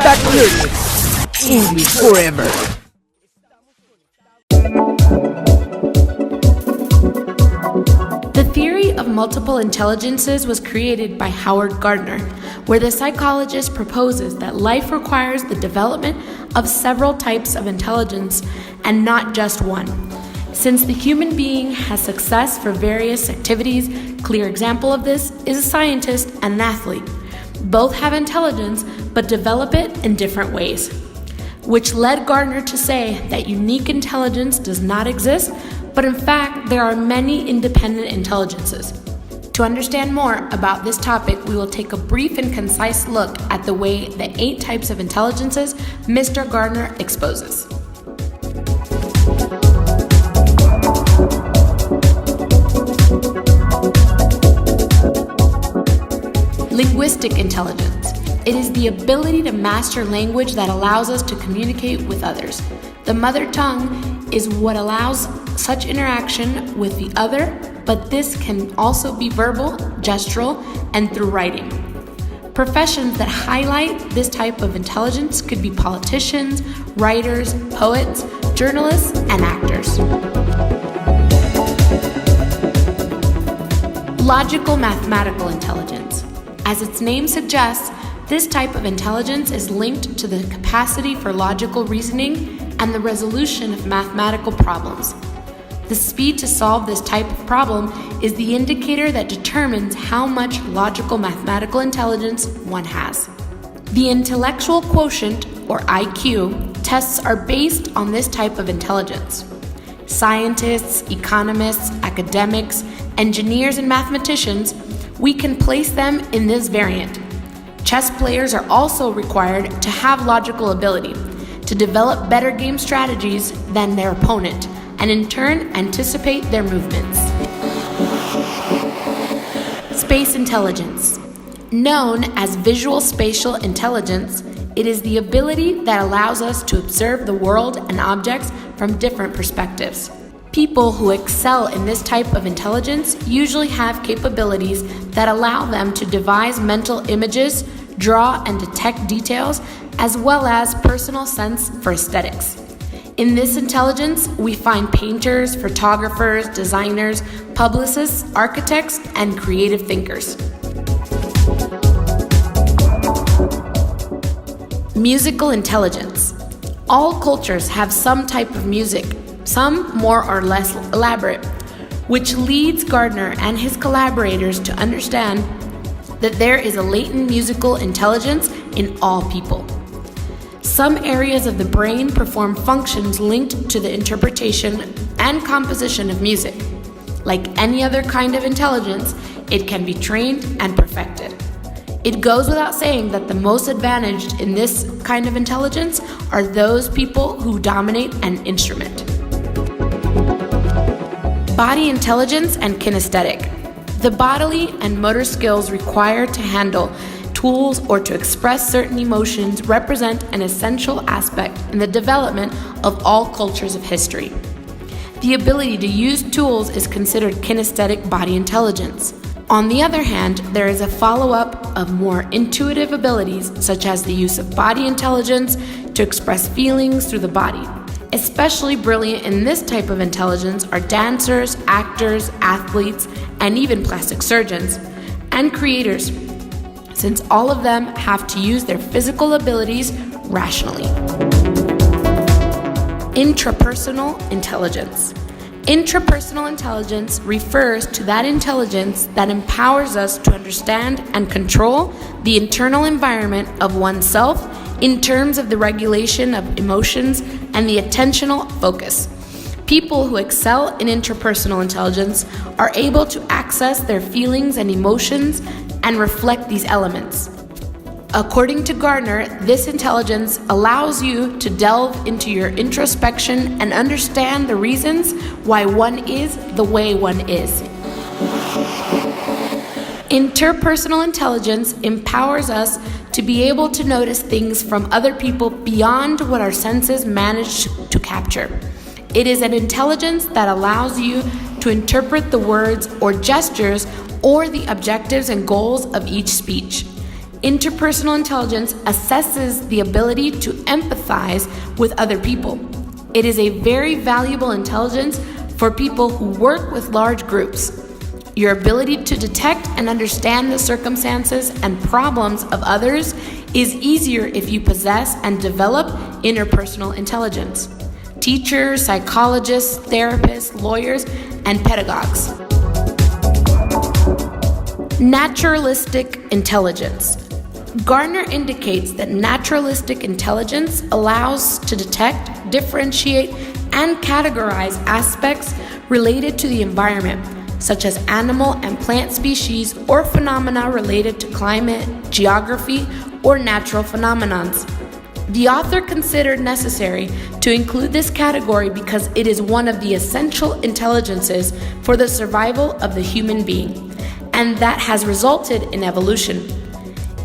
Comunidad Learnex. English forever. The theory of multiple intelligences was created by Howard Gardner, where the psychologist proposes that life requires the development of several types of intelligence and not just one. Since the human being has success for various activities, a clear example of this is a scientist and an athlete. Both have intelligence, but develop it in different ways, which led Gardner to say that unique intelligence does not exist, but in fact, there are many independent intelligences. To understand more about this topic, we will take a brief and concise look at the way the 8 types of intelligences Mr. Gardner exposes. Linguistic intelligence. It is the ability to master language that allows us to communicate with others. The mother tongue is what allows such interaction with the other, but this can also be verbal, gestural, and through writing. Professions that highlight this type of intelligence could be politicians, writers, poets, journalists, and actors. Logical mathematical intelligence. As its name suggests, this type of intelligence is linked to the capacity for logical reasoning and the resolution of mathematical problems. The speed to solve this type of problem is the indicator that determines how much logical mathematical intelligence one has. The intellectual quotient, or IQ, tests are based on this type of intelligence. Scientists, economists, academics, engineers, and mathematicians, we can place them in this variant. Chess players are also required to have logical ability, to develop better game strategies than their opponent, and in turn anticipate their movements. Space intelligence. Known as visual spatial intelligence, it is the ability that allows us to observe the world and objects from different perspectives. People who excel in this type of intelligence usually have capabilities that allow them to devise mental images, draw and detect details, as well as personal sense for aesthetics. In this intelligence, we find painters, photographers, designers, publicists, architects, and creative thinkers. Musical intelligence. All cultures have some type of music, some more or less elaborate, which leads Gardner and his collaborators to understand that there is a latent musical intelligence in all people. Some areas of the brain perform functions linked to the interpretation and composition of music. Like any other kind of intelligence, it can be trained and perfected. It goes without saying that the most advantaged in this kind of intelligence are those people who dominate an instrument. Body intelligence and kinesthetic. The bodily and motor skills required to handle tools or to express certain emotions represent an essential aspect in the development of all cultures of history. The ability to use tools is considered kinesthetic body intelligence. On the other hand, there is a follow-up of more intuitive abilities, such as the use of body intelligence to express feelings through the body. Especially brilliant in this type of intelligence are dancers, actors, athletes, and even plastic surgeons, and creators, since all of them have to use their physical abilities rationally. Intrapersonal intelligence. Intrapersonal intelligence refers to that intelligence that empowers us to understand and control the internal environment of oneself in terms of the regulation of emotions and the attentional focus. People who excel in interpersonal intelligence are able to access their feelings and emotions and reflect these elements. According to Gardner, this intelligence allows you to delve into your introspection and understand the reasons why one is the way one is. Interpersonal intelligence empowers us to be able to notice things from other people beyond what our senses manage to capture. It is an intelligence that allows you to interpret the words or gestures or the objectives and goals of each speech. Interpersonal intelligence assesses the ability to empathize with other people. It is a very valuable intelligence for people who work with large groups. Your ability to detect and understand the circumstances and problems of others is easier if you possess and develop interpersonal intelligence. Teachers, psychologists, therapists, lawyers, and pedagogues. Naturalistic intelligence. Gardner indicates that naturalistic intelligence allows to detect, differentiate, and categorize aspects related to the environment, such as animal and plant species or phenomena related to climate, geography, or natural phenomena. The author considered necessary to include this category because it is one of the essential intelligences for the survival of the human being, and that has resulted in evolution.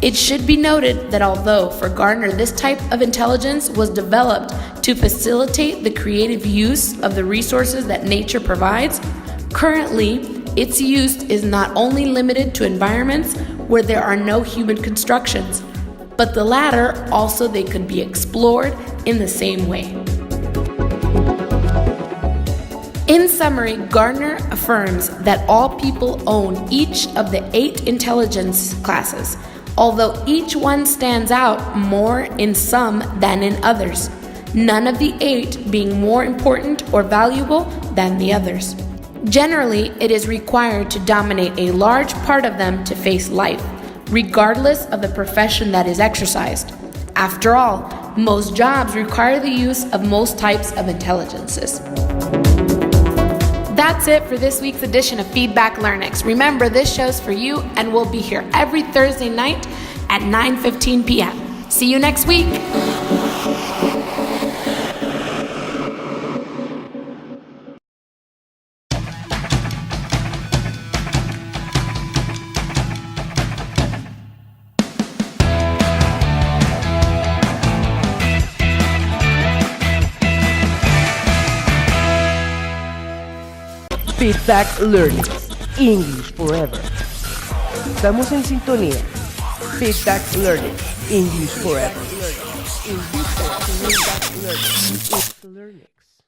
It should be noted that although for Gardner this type of intelligence was developed to facilitate the creative use of the resources that nature provides, currently its use is not only limited to environments where there are no human constructions, but the latter also they could be explored in the same way. In summary, Gardner affirms that all people own each of the 8 intelligence classes, although each one stands out more in some than in others, none of the 8 being more important or valuable than the others. Generally, it is required to dominate a large part of them to face life, regardless of the profession that is exercised. After all, most jobs require the use of most types of intelligences. That's it for this week's edition of Feedback Learnex. Remember, this show's for you and we'll be here every Thursday night at 9:15 p.m. See you next week. Feedback Learnex, English Forever. Estamos en sintonía. Feedback Learnex, English Forever.